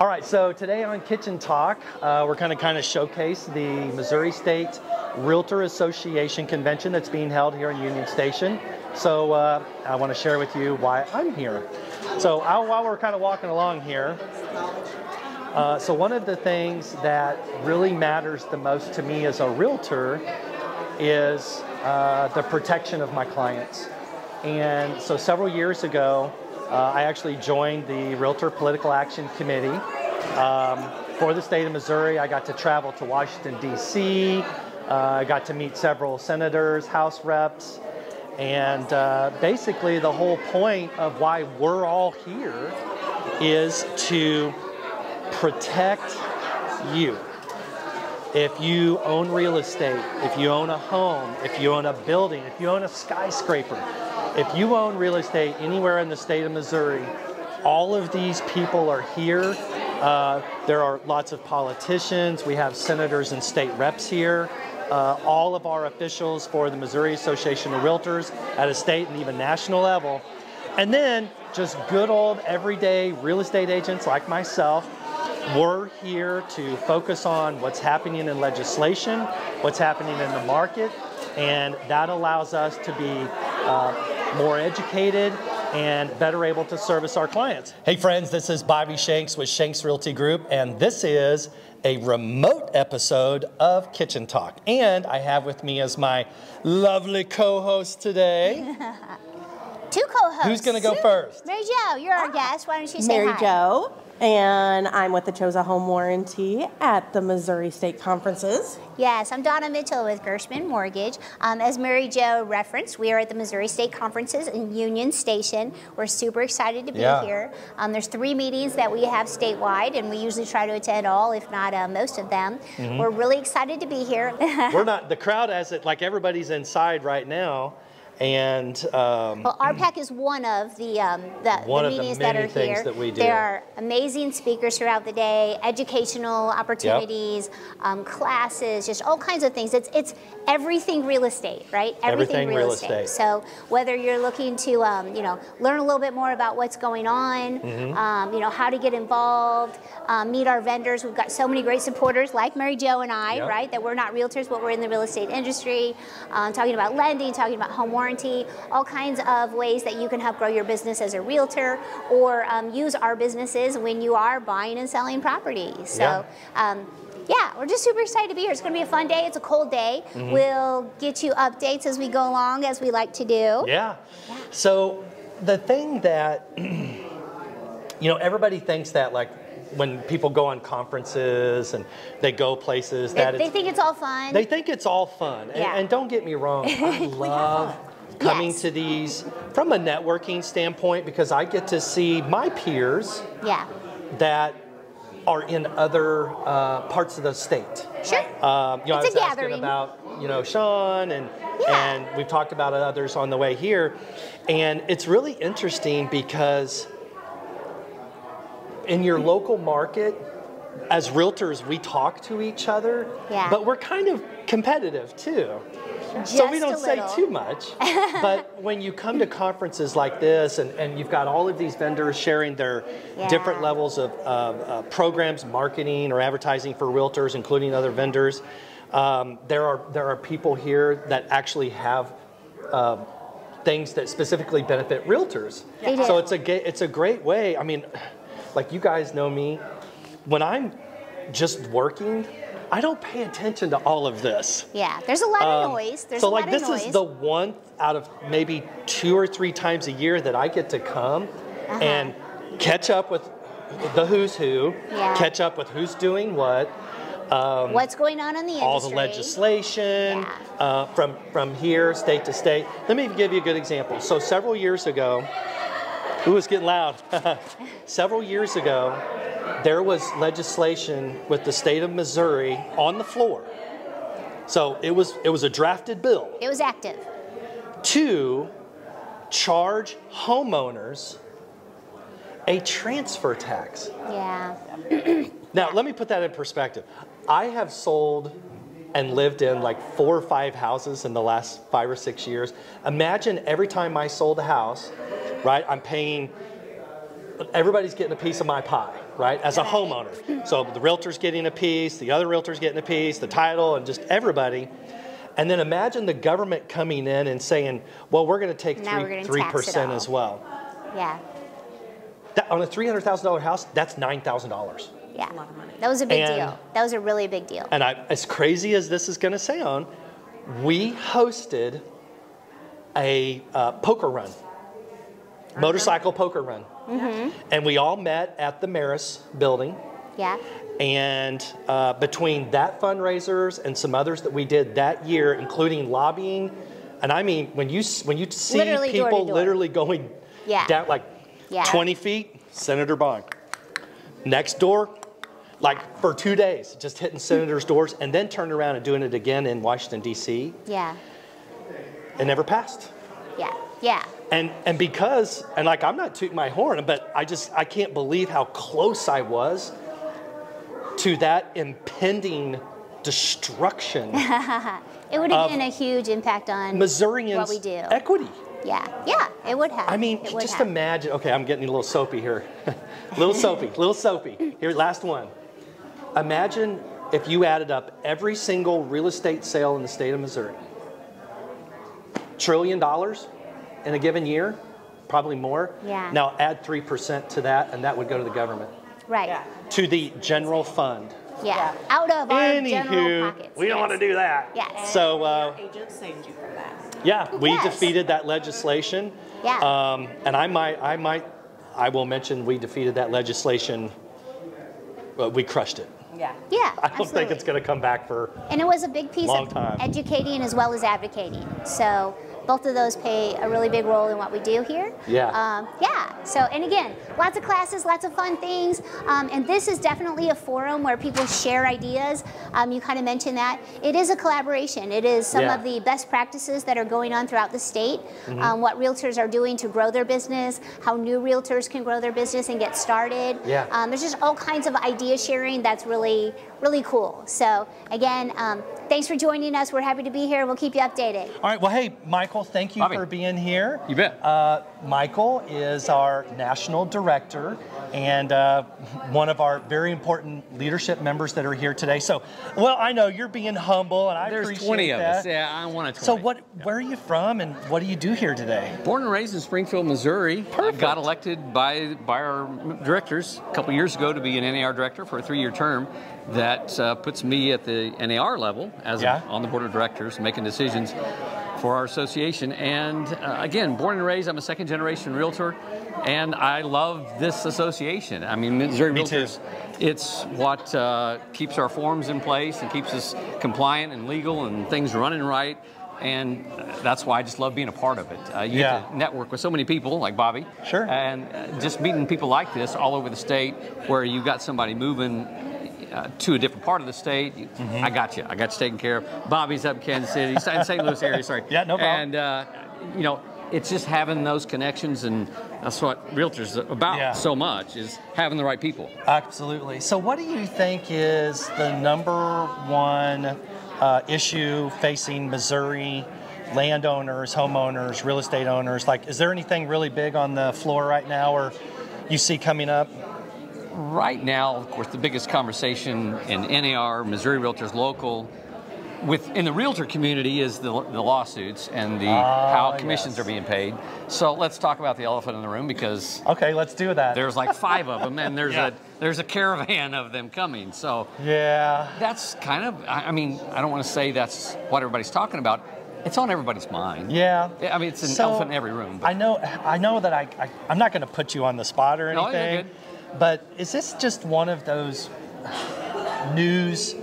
All right, so today on Kitchen Talk, we're going to kind of showcase the Missouri State Realtor Association convention that's being held here in Union Station. So I want to share with you why I'm here. So while we're kind of walking along here, so one of the things that really matters the most to me as a realtor is the protection of my clients. And so several years ago, I actually joined the Realtor Political Action Committee for the state of Missouri. I got to travel to Washington, D.C. I got to meet several senators, House reps, and basically the whole point of why we're all here is to protect you. If you own real estate, if you own a home, if you own a building, if you own a skyscraper, if you own real estate anywhere in the state of Missouri, all of these people are here. There are lots of politicians. We have senators and state reps here. All of our officials for the Missouri Association of Realtors at a state and even national level. And then just good old everyday real estate agents like myself. We're here to focus on what's happening in legislation, what's happening in the market, and that allows us to be more educated and better able to service our clients. Hey friends, this is Bobby Shanks with Shanks Realty Group, and this is a remote episode of Kitchen Talk. And I have with me as my lovely co-host today. Two co-hosts. Who's going to go first? Mary Jo, you're our guest. Why don't you say Mary hi? Jo, and I'm with the Chosa Home Warranty at the Missouri State Conferences. Yes, I'm Donna Mitchell with Gershman Mortgage. As Mary Jo referenced, we are at the Missouri State Conferences in Union Station. We're super excited to be here. There's 3 meetings that we have statewide, and we usually try to attend all, if not most of them. Mm-hmm. We're really excited to be here. We're not, the crowd has it, like everybody's inside right now. And well, RPAC is one of the meetings that are here. That we do. There are amazing speakers throughout the day, educational opportunities, classes, just all kinds of things. It's everything real estate, right? Everything real estate. So whether you're looking to learn a little bit more about what's going on, how to get involved, meet our vendors. We've got so many great supporters like Mary Jo and I, right? That we're not realtors, but we're in the real estate industry, talking about lending, talking about home warranty, all kinds of ways that you can help grow your business as a realtor or use our businesses when you are buying and selling properties. So, we're just super excited to be here. It's going to be a fun day. It's a cold day. We'll get you updates as we go along, as we like to do. Yeah. So the thing that, everybody thinks that, like, when people go on conferences and they go places that they think it's all fun. They think it's all fun. And don't get me wrong, I love coming to these from a networking standpoint because I get to see my peers that are in other parts of the state. Sure. I was it's a gathering. asking about, Sean and we've talked about others on the way here. And it's really interesting because in your local market, as realtors, we talk to each other, but we're kind of competitive too. So we don't say too much, but when you come to conferences like this and you've got all of these vendors sharing their different levels of programs, marketing or advertising for realtors, including other vendors, there are people here that actually have things that specifically benefit realtors. They do. So it's a great way. I mean, like you guys know me, when I'm just working, I don't pay attention to all of this. Yeah, there's a lot of noise. There's this is the one out of maybe 2 or 3 times a year that I get to come and catch up with the who's who, catch up with who's doing what. What's going on in the industry. All the legislation from here, state to state. Let me give you a good example. So several years ago, ooh, it's getting loud. Several years ago, there was legislation with the state of Missouri on the floor. So it was a drafted bill. It was active. To charge homeowners a transfer tax. Yeah. Now, let me put that in perspective. I have sold and lived in like 4 or 5 houses in the last 5 or 6 years. Imagine every time I sold a house, right, I'm paying, everybody's getting a piece of my pie. right? As a homeowner. So the realtor's getting a piece, the other realtor's getting a piece, the title, and just everybody. And then imagine the government coming in and saying, well, we're going to take 3% as well. Yeah. On a $300,000 house, that's $9,000. Yeah, that was a big deal. That was a really big deal. And as crazy as this is going to sound, we hosted a poker run, motorcycle poker run. And we all met at the Maris building. Yeah. And between that fundraisers and some others that we did that year, including lobbying, and I mean, when you see literally people literally going down like 20 feet, Senator Bond. Next door, like for 2 days, just hitting senators' doors, and then turned around and doing it again in Washington, D.C. Yeah. It never passed. Yeah, yeah. And because, and like I'm not tooting my horn, but I can't believe how close I was to that impending destruction. It would have been a huge impact on Missourians' what we do. Equity. Yeah, yeah, it would have. I mean, just imagine, okay, I'm getting a little soapy here. little soapy. Here, last one. Imagine if you added up every single real estate sale in the state of Missouri. $1 trillion in a given year, probably more. Yeah. Now add 3% to that, and that would go to the government. Right. Yeah. To the general fund. Yeah, out of our general pockets. We don't want to do that. Yes. So agent saved you from that. Yeah, we defeated that legislation. Yeah. And I will mention we defeated that legislation. We crushed it. Yeah. Yeah. I don't think it's going to come back for And it was a big piece of time. Educating as well as advocating. So both of those play a really big role in what we do here. Yeah. So, and again, lots of classes, lots of fun things. And this is definitely a forum where people share ideas. You kind of mentioned that. It is a collaboration. It is some of the best practices that are going on throughout the state, what realtors are doing to grow their business, how new realtors can grow their business and get started. Yeah. There's just all kinds of idea sharing that's really, really cool. So again, thanks for joining us. We're happy to be here. We'll keep you updated. All right. Well, hey, Michael, thank you for being here. You bet. Michael is our national director and one of our very important leadership members that are here today. So, well, I know you're being humble, and I appreciate that. There's 20 of us. Yeah, I want to. So, where are you from, and what do you do here today? Born and raised in Springfield, Missouri. Perfect. Got elected by our directors a couple years ago to be an NAR director for a 3-year term. That puts me at the NAR level as on the board of directors, making decisions for our association. And again, born and raised, I'm a second-generation realtor, and I love this association. I mean, Missouri Realtors, it's what keeps our forms in place and keeps us compliant and legal and things running right. And that's why I just love being a part of it. You get to network with so many people, like Bobby. Sure. And just meeting people like this all over the state, where you've got somebody moving to a different part of the state. I got you taken care of. Bobby's up in Kansas City, St. Louis area, sorry. Yeah, no problem. And, it's just having those connections, and that's what realtors are about so much, is having the right people. Absolutely. So what do you think is the number one issue facing Missouri landowners, homeowners, real estate owners? Like, is there anything really big on the floor right now or you see coming up? Right now, of course, the biggest conversation in NAR, Missouri Realtors Local, in the realtor community is the lawsuits and how commissions are being paid. So let's talk about the elephant in the room, because let's do that. There's like 5 of them, and there's a caravan of them coming. So that's kind of, I mean, I don't want to say that's what everybody's talking about. It's on everybody's mind. Yeah. I mean, it's an elephant in every room. But. I know that I'm not going to put you on the spot or anything. No, you're good. But is this just one of those news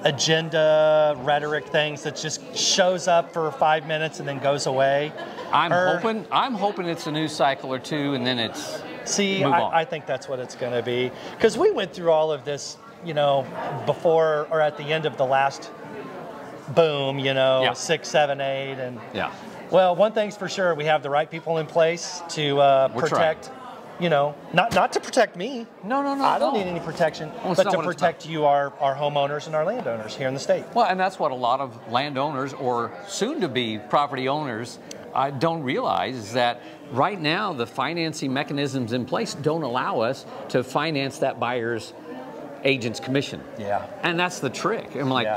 agenda rhetoric things that just shows up for 5 minutes and then goes away? I'm hoping it's a news cycle or two, and then it's I think that's what it's going to be, because we went through all of this, before or at the end of the last boom, 6, 7, 8, and well, one thing's for sure, we have the right people in place to protect. Not to protect me. No. I don't need any protection, but to protect you, our homeowners and our landowners here in the state. Well, and that's what a lot of landowners or soon-to-be property owners don't realize is that right now the financing mechanisms in place don't allow us to finance that buyer's agent's commission. Yeah. And that's the trick. I'm like,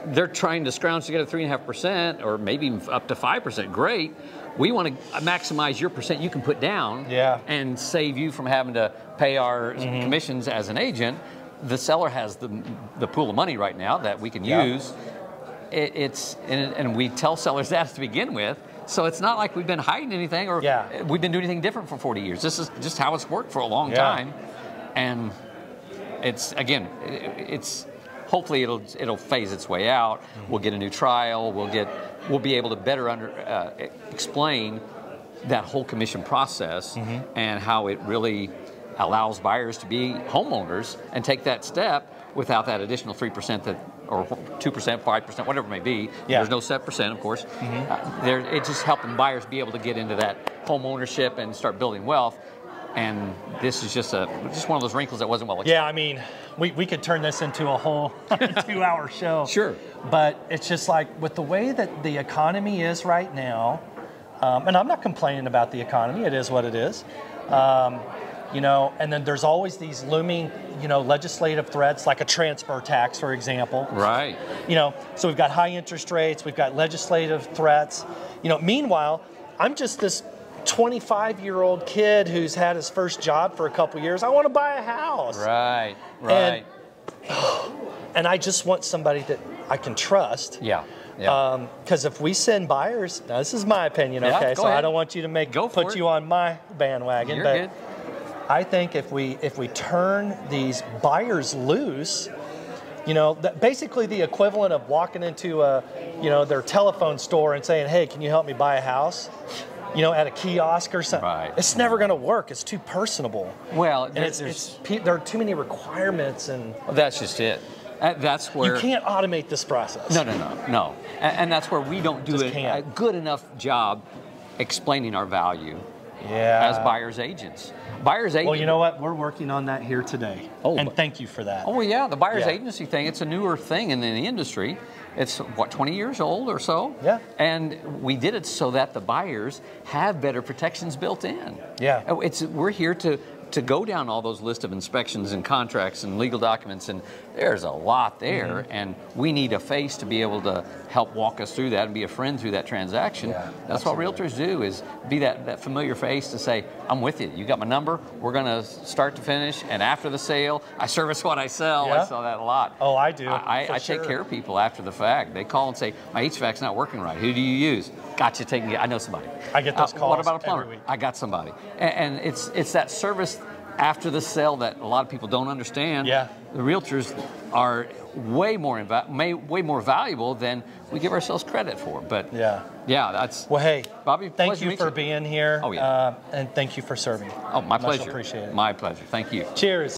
they're trying to scrounge together 3.5% or maybe even up to 5%. Great. We want to maximize your percent you can put down and save you from having to pay our commissions as an agent. The seller has the pool of money right now that we can use. And we tell sellers that to begin with. So it's not like we've been hiding anything or we've been doing anything different for 40 years. This is just how it's worked for a long time. And it's, again, it's hopefully it'll phase its way out. We'll get a new trial. We'll be able to better explain that whole commission process and how it really allows buyers to be homeowners and take that step without that additional 3% that, or 2%, 5%, whatever it may be. There's no set percent, of course. It's just helping buyers be able to get into that home ownership and start building wealth. And this is just one of those wrinkles that wasn't well explained. Yeah, I mean, we could turn this into a whole 2-hour show. Sure. But it's just like with the way that the economy is right now, and I'm not complaining about the economy, it is what it is. You know, and then there's always these looming, you know, legislative threats like a transfer tax, for example. Right. You know, so we've got high interest rates, we've got legislative threats. You know, meanwhile, I'm just this 25-year-old kid who's had his first job for a couple years. I want to buy a house. Right. And I just want somebody that I can trust. Yeah. Because if we send buyers, now this is my opinion, okay? So I don't want you to put you on my bandwagon. You're good. I think if we turn these buyers loose, you know, basically the equivalent of walking into their telephone store and saying, "Hey, can you help me buy a house?" You know, at a kiosk or something. Right. It's never going to work. It's too personable. Well, and there are too many requirements, and that's just it. That's where you can't automate this process. No. And that's where we don't do a good enough job explaining our value as buyers agents. Well, you know what? We're working on that here today. And thank you for that. Oh, yeah. The buyer's agency thing, it's a newer thing in the industry. It's, 20 years old or so? Yeah. And we did it so that the buyers have better protections built in. Yeah. We're here to go down all those lists of inspections and contracts and legal documents, and there's a lot there, and we need a face to be able to help walk us through that and be a friend through that transaction. That's what realtors do, is be that familiar face to say, I'm with you. You got my number. We're going to start to finish, and after the sale, I service what I sell. I sell that a lot. Oh, I do. I take care of people after the fact. They call and say, my HVAC's not working right. Who do you use? Got you taken. I know somebody. I get those calls. What about a plumber? Every week. I got somebody. And it's that service after the sale that a lot of people don't understand. Yeah. The realtors are way more valuable than we give ourselves credit for. But that's. Well, hey, Bobby, thank you for being here. Oh, yeah. And thank you for serving. Oh, my pleasure. Much appreciate it. My pleasure. Thank you. Cheers.